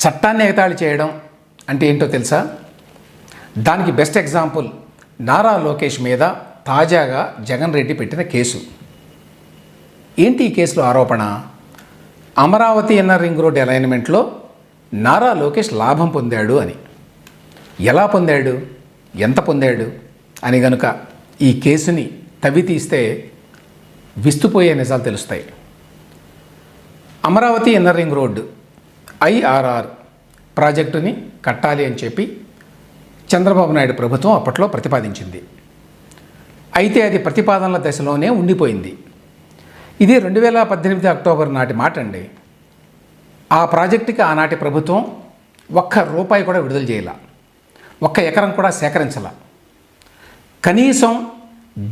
చట్టాన్ని ఎగతాళి చేయడం అంటే ఏంటో తెలుసా? దానికి బెస్ట్ ఎగ్జాంపుల్ నారా లోకేష్ మీద తాజాగా జగన్ రెడ్డి పెట్టిన కేసు. ఏంటి ఈ కేసులో ఆరోపణ? అమరావతి ఇన్నర్ రింగ్ రోడ్ అలైన్మెంట్లో నారా లోకేష్ లాభం పొందాడు అని. ఎలా పొందాడు, ఎంత పొందాడు అని గనుక ఈ కేసుని తవ్వి తీస్తే విస్తుపోయే నిజాలు తెలుస్తాయి. Amaravati inner ring road IRR ప్రాజెక్టుని కట్టాలి అని చెప్పి చంద్రబాబు నాయుడు ప్రభుత్వం అప్పట్లో ప్రతిపాదించింది. అయితే అది ప్రతిపాదనల దశలోనే ఉండిపోయింది. ఇది 2018 అక్టోబర్ నాటి మాట అండి. ఆ ప్రాజెక్టుకి ఆనాటి ప్రభుత్వం ఒక్క రూపాయి కూడా విడుదల చేయాల, ఒక్క ఎకరం కూడా సేకరించాల. కనీసం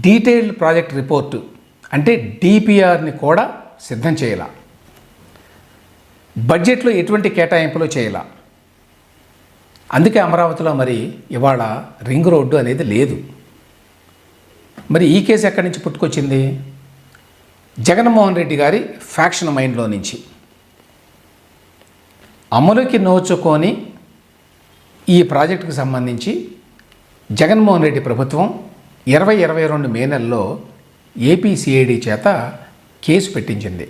డీటెయిల్డ్ ప్రాజెక్ట్ రిపోర్టు అంటే DPRని కూడా సిద్ధం చేయాల. బడ్జెట్లో ఎటువంటి కేటాయింపులు చేయాల. అందుకే అమరావతిలో మరి ఇవాళ రింగ్ రోడ్డు అనేది లేదు. మరి ఈ కేసు ఎక్కడి నుంచి పుట్టుకొచ్చింది? జగన్మోహన్ రెడ్డి గారి ఫ్యాక్షన్ మైండ్లో నుంచి. అమలుకి నోచుకొని ఈ ప్రాజెక్టుకు సంబంధించి జగన్మోహన్ రెడ్డి ప్రభుత్వం 2022 మే నెలలో APCID చేత కేసు పెట్టించింది.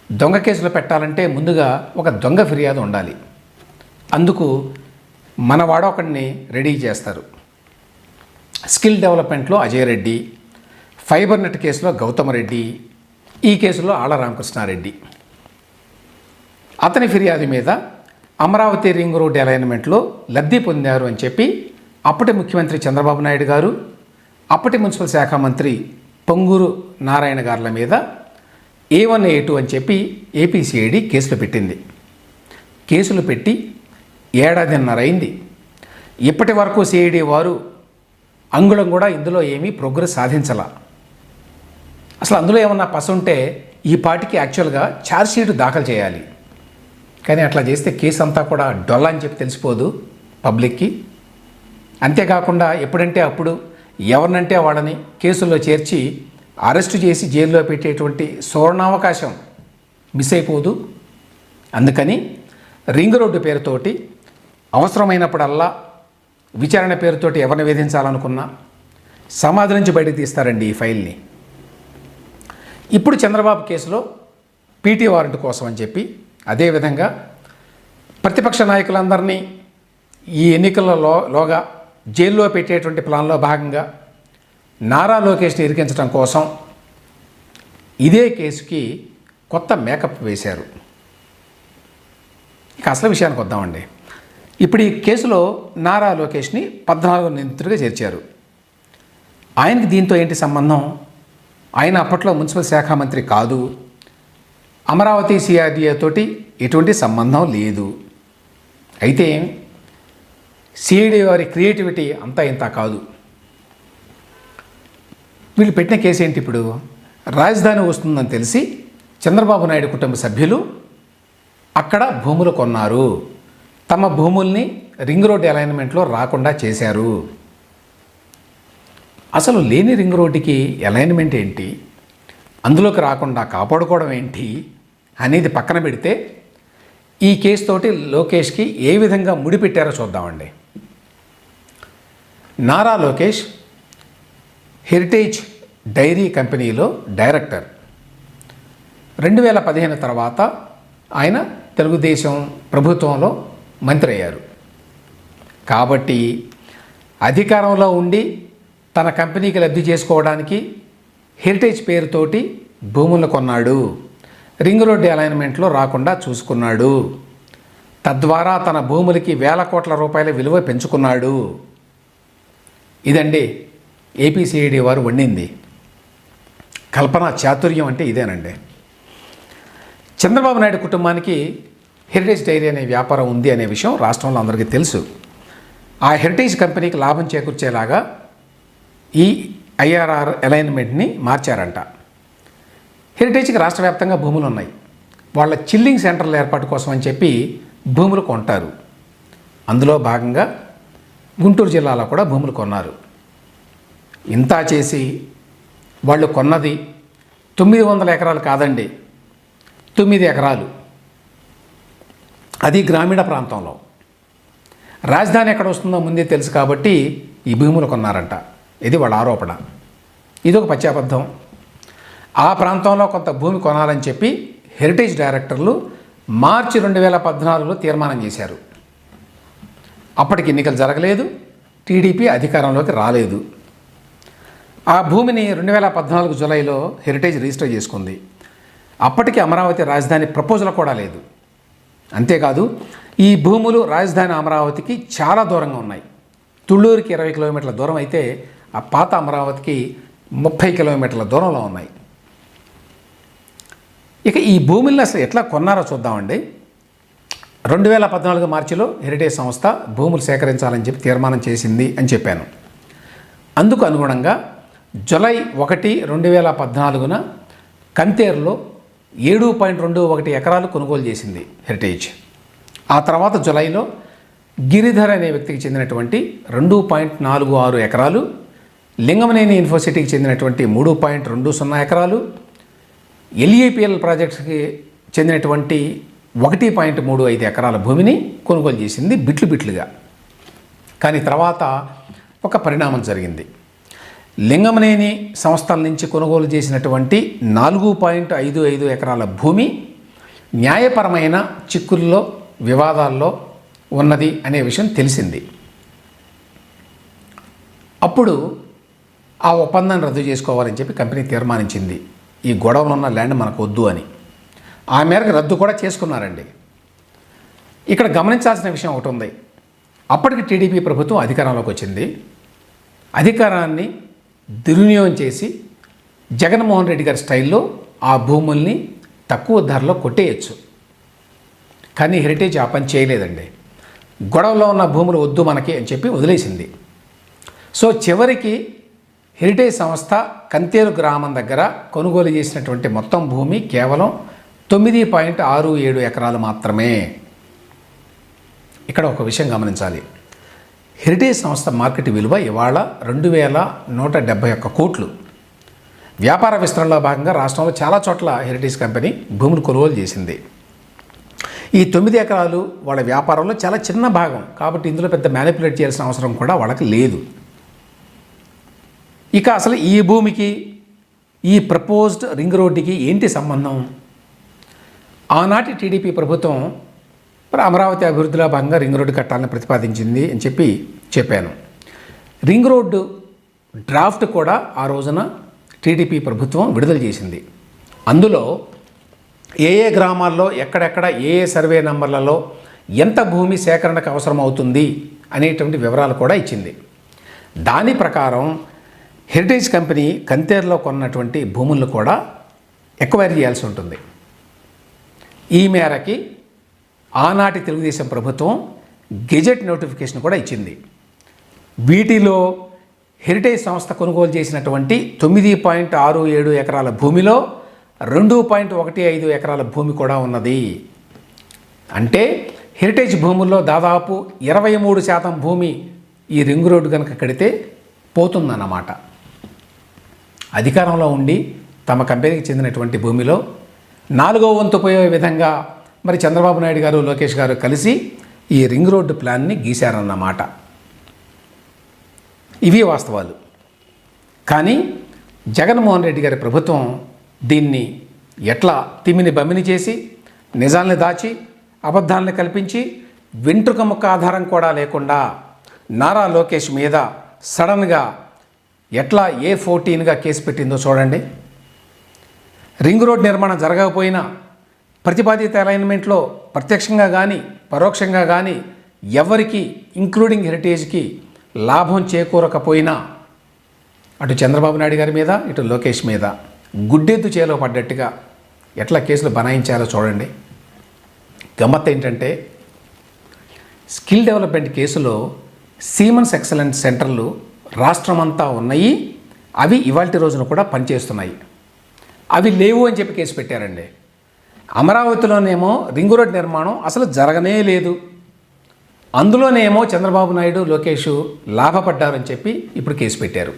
దొంగ కేసులు పెట్టాలంటే ముందుగా ఒక దొంగ ఫిర్యాదు ఉండాలి. అందుకు మనవాడ ఒకడిని రెడీ చేస్తారు. స్కిల్ డెవలప్మెంట్లో అజయ్ రెడ్డి, ఫైబర్ నెట్ కేసులో గౌతమ్ రెడ్డి, ఈ కేసులో ఆళ్ల రామకృష్ణారెడ్డి. అతని ఫిర్యాదు మీద అమరావతి రింగ్ రోడ్ అలైన్మెంట్లో లబ్ధి పొందారు అని చెప్పి అప్పటి ముఖ్యమంత్రి చంద్రబాబు నాయుడు గారు, అప్పటి మున్సిపల్ శాఖ మంత్రి పొంగూరు నారాయణ గారుల మీద A1 A2 అని చెప్పి APCID కేసులు పెట్టింది. కేసులు పెట్టి ఏడాదిన్నర అయింది. ఇప్పటి వరకు CID వారు అంగుళం కూడా ఇందులో ఏమీ ప్రోగ్రెస్ సాధించాల. అసలు అందులో ఏమన్నా పసుంటే ఈ పార్టీకి యాక్చువల్గా ఛార్జ్షీట్ దాఖలు చేయాలి. కానీ అట్లా చేస్తే కేసు అంతా కూడా డొల్ల అని చెప్పి తెలిసిపోదు పబ్లిక్కి. అంతేకాకుండా ఎప్పుడంటే అప్పుడు ఎవరినంటే వాళ్ళని కేసుల్లో చేర్చి అరెస్టు చేసి జైల్లో పెట్టేటువంటి సువర్ణావకాశం మిస్ అయిపోదు. అందుకని రింగ్ రోడ్డు పేరుతోటి అవసరమైనప్పుడల్లా విచారణ పేరుతోటి ఎవరిని వేధించాలనుకున్నా సమాధి నుంచి బయటకు తీస్తారండి ఈ ఫైల్ని. ఇప్పుడు చంద్రబాబు కేసులో PT వారెంట్ కోసం అని చెప్పి, అదేవిధంగా ప్రతిపక్ష నాయకులందరినీ ఈ ఎన్నికలలోగా జైల్లో పెట్టేటువంటి ప్లాన్లో భాగంగా నారా లోకేష్ని ఇరికించడం కోసం ఇదే కేసుకి కొత్త మేకప్ వేశారు. ఇక అసలు విషయానికి వద్దామండి. ఇప్పుడు ఈ కేసులో నారా లోకేష్ని 14వ నిందితుడిగా చేర్చారు. ఆయనకి దీంతో ఏంటి సంబంధం? ఆయన అప్పట్లో మున్సిపల్ శాఖ మంత్రి కాదు. అమరావతి CRDA తోటి ఎటువంటి సంబంధం లేదు. అయితే CID వారి క్రియేటివిటీ అంతా ఇంత కాదు. వీళ్ళు పెట్టిన కేసు ఏంటి? ఇప్పుడు రాజధాని వస్తుందని తెలిసి చంద్రబాబు నాయుడు కుటుంబ సభ్యులు అక్కడ భూములు కొన్నారు. తమ భూముల్ని రింగ్ రోడ్ అలైన్మెంట్లో రాకుండా చేశారు. అసలు లేని రింగ్ రోడ్డుకి అలైన్మెంట్ ఏంటి, అందులోకి రాకుండా కాపాడుకోవడం ఏంటి అనేది పక్కన పెడితే ఈ కేసుతోటి లోకేష్కి ఏ విధంగా ముడిపెట్టారో చూద్దామండి. నారా లోకేష్ హెరిటేజ్ డైరీ కంపెనీలో డైరెక్టర్. 2015 తర్వాత ఆయన తెలుగుదేశం ప్రభుత్వంలో మంత్రి అయ్యారు. కాబట్టి అధికారంలో ఉండి తన కంపెనీకి లబ్ధి చేసుకోవడానికి హెరిటేజ్ పేరుతోటి భూములను కొన్నాడు. రింగ్ రోడ్డు అలైన్మెంట్లో రాకుండా చూసుకున్నాడు. తద్వారా తన భూములకి వేల కోట్ల రూపాయల విలువ పెంచుకున్నాడు. ఇదండి APCID వారు వండింది. కల్పన చాతుర్యం అంటే ఇదేనండి. చంద్రబాబు నాయుడు కుటుంబానికి హెరిటేజ్ డైరీ అనే వ్యాపారం ఉంది అనే విషయం రాష్ట్రంలో అందరికీ తెలుసు. ఆ హెరిటేజ్ కంపెనీకి లాభం చేకూర్చేలాగా ఈ IRR అలైన్మెంట్ని మార్చారంట. హెరిటేజ్కి రాష్ట్ర వ్యాప్తంగా భూములు ఉన్నాయి. వాళ్ళ చిల్లింగ్ సెంటర్ల ఏర్పాటు కోసం అని చెప్పి భూములు కొంటారు. అందులో భాగంగా గుంటూరు జిల్లాలో కూడా భూములు కొన్నారు. ఇంత చేసి వాళ్ళు కొన్నది 900 ఎకరాలు కాదండి, 9 ఎకరాలు. అది గ్రామీణ ప్రాంతంలో. రాజధాని ఎక్కడ వస్తుందో ముందే తెలుసు కాబట్టి ఈ భూములు కొన్నారంట. ఇది వాళ్ళ ఆరోపణ. ఇది ఒక పచ్చాబద్ధం. ఆ ప్రాంతంలో కొంత భూమి కొనాలని చెప్పి హెరిటేజ్ డైరెక్టర్లు మార్చి 2014లో తీర్మానం చేశారు. అప్పటికి ఎన్నికలు జరగలేదు, టీడీపీ అధికారంలోకి రాలేదు. ఆ భూమిని 2014 జూలైలో హెరిటేజ్ రిజిస్టర్ చేసుకుంది. అప్పటికి అమరావతి రాజధాని ప్రపోజల్ కూడా లేదు. అంతేకాదు ఈ భూములు రాజధాని అమరావతికి చాలా దూరంగా ఉన్నాయి. తుళ్ళూరుకి 20 కిలోమీటర్ల దూరం అయితే ఆ పాత అమరావతికి 30 కిలోమీటర్ల దూరంలో ఉన్నాయి. ఇక ఈ భూములను అసలు ఎట్లా కొన్నారో చూద్దామండి. 2014 మార్చిలో హెరిటేజ్ సంస్థ భూములు సేకరించాలని చెప్పి తీర్మానం చేసింది అని చెప్పాను. అందుకు అనుగుణంగా జూలై 1, 2014న కంతేరులో 7.21 ఎకరాలు కొనుగోలు చేసింది హెరిటేజ్. ఆ తర్వాత జూలైలో గిరిధర్ అనే వ్యక్తికి చెందినటువంటి 2.46 ఎకరాలు, లింగమనేని యూనివర్సిటీకి చెందినటువంటి 3.20 ఎకరాలు, ఎల్ఈపిఎల్ ప్రాజెక్ట్స్కి చెందినటువంటి 1.35 ఎకరాల భూమిని కొనుగోలు చేసింది బిట్లుగా. కానీ తర్వాత ఒక పరిణామం జరిగింది. లింగమనేని సంస్థల నుంచి కొనుగోలు చేసినటువంటి 4.55 ఎకరాల భూమి న్యాయపరమైన చిక్కుల్లో, వివాదాల్లో ఉన్నది అనే విషయం తెలిసింది. అప్పుడు ఆ ఒప్పందాన్ని రద్దు చేసుకోవాలని చెప్పి కంపెనీ తీర్మానించింది. ఈ గొడవలు ఉన్న ల్యాండ్ మనకు వద్దు అని. ఆ మేరకు రద్దు కూడా చేసుకున్నారండి. ఇక్కడ గమనించాల్సిన విషయం ఒకటి ఉంది. అప్పటికి టీడీపీ ప్రభుత్వం అధికారంలోకి వచ్చింది. అధికారాన్ని దుర్వినియోగం చేసి జగన్మోహన్ రెడ్డి గారి స్టైల్లో ఆ భూముల్ని తక్కువ ధరలో కొట్టేయచ్చు. కానీ హెరిటేజ్ ఆ పని చేయలేదండి. గొడవలో ఉన్న భూములు వద్దు మనకి అని చెప్పి వదిలేసింది. సో చివరికి హెరిటేజ్ సంస్థ కంతేరు గ్రామం దగ్గర కొనుగోలు చేసినటువంటి మొత్తం భూమి కేవలం 9.67 ఎకరాలు మాత్రమే. ఇక్కడ ఒక విషయం గమనించాలి. హెరిటేజ్ సంస్థ మార్కెట్ విలువ ఇవాళ 2,171 కోట్లు. వ్యాపార విస్తరణలో భాగంగా రాష్ట్రంలో చాలా చోట్ల హెరిటేజ్ కంపెనీ భూములు కొనుగోలు చేసింది. ఈ 9 ఎకరాలు వాళ్ళ వ్యాపారంలో చాలా చిన్న భాగం కాబట్టి ఇందులో పెద్ద మ్యానిపులేట్ చేయాల్సిన అవసరం కూడా వాళ్ళకి లేదు. ఇక అసలు ఈ భూమికి ఈ ప్రపోజ్డ్ రింగ్ రోడ్డుకి ఏంటి సంబంధం? ఆనాటి టీడీపీ ప్రభుత్వం అమరావతి అభివృద్ధిలో భాగంగా రింగ్ రోడ్డు కట్టాలని ప్రతిపాదించింది అని చెప్పాను. రింగ్ రోడ్డు డ్రాఫ్ట్ కూడా ఆ రోజున టీడీపీ ప్రభుత్వం విడుదల చేసింది. అందులో ఏ గ్రామాల్లో ఎక్కడెక్కడ ఏ సర్వే నంబర్లలో ఎంత భూమి సేకరణకు అవసరం అవుతుంది అనేటువంటి వివరాలు కూడా ఇచ్చింది. దాని ప్రకారం హెరిటేజ్ కంపెనీ కంతేరులో కొన్నటువంటి భూములను కూడా ఎక్వైర్ చేయాల్సి ఉంటుంది. ఈ మేరకి ఆనాటి తెలుగుదేశం ప్రభుత్వం గెజెట్ నోటిఫికేషన్ కూడా ఇచ్చింది. వీటిలో హెరిటేజ్ సంస్థ కొనుగోలు చేసినటువంటి 9.67 ఎకరాల భూమిలో 2.15 ఎకరాల భూమి కూడా ఉన్నది. అంటే హెరిటేజ్ భూముల్లో దాదాపు 23% భూమి ఈ రింగ్ రోడ్డు కనుక కడితే పోతుందన్నమాట. అధికారంలో ఉండి తమ కంపెనీకి చెందినటువంటి భూమిలో 4వ వంతు పోయే విధంగా మరి చంద్రబాబు నాయుడు గారు, లోకేష్ గారు కలిసి ఈ రింగ్ రోడ్డు ప్లాన్ని గీశారన్నమాట. ఇవి వాస్తవాలు. కానీ జగన్మోహన్ రెడ్డి గారి ప్రభుత్వం దీన్ని ఎట్లా తిమ్మిని బమ్మిని చేసి, నిజాల్ని దాచి, అబద్ధాలను కల్పించి, వెంట్రుక ముక్క ఆధారం కూడా లేకుండా నారా లోకేష్ మీద సడన్గా ఎట్లా A14గా కేసు పెట్టిందో చూడండి. రింగ్ రోడ్ నిర్మాణం జరగకపోయినా ప్రతిపాదిత అలైన్మెంట్లో ప్రత్యక్షంగా కానీ పరోక్షంగా కానీ ఎవరికి ఇంక్లూడింగ్ హెరిటేజ్కి లాభం చేకూరకపోయినా అటు చంద్రబాబు నాయుడు గారి మీద ఇటు లోకేష్ మీద గుడ్డెద్దు చేలో పడ్డట్టుగా ఎట్లా కేసులు బనాయించాలో చూడండి. గమ్మత్ ఏంటంటే స్కిల్ డెవలప్మెంట్ కేసులో సీమన్స్ ఎక్సలెన్స్ సెంటర్లు రాష్ట్రమంతా ఉన్నాయి. అవి ఇవాల్టి రోజున కూడా పనిచేస్తున్నాయి. అవి లేవు అని చెప్పి కేసు పెట్టారండి. అమరావతిలోనేమో రింగ్ రోడ్ నిర్మాణం అసలు జరగనే లేదు. అందులోనేమో చంద్రబాబు నాయుడు, లోకేష్ లాభపడ్డారని చెప్పి ఇప్పుడు కేసు పెట్టారు.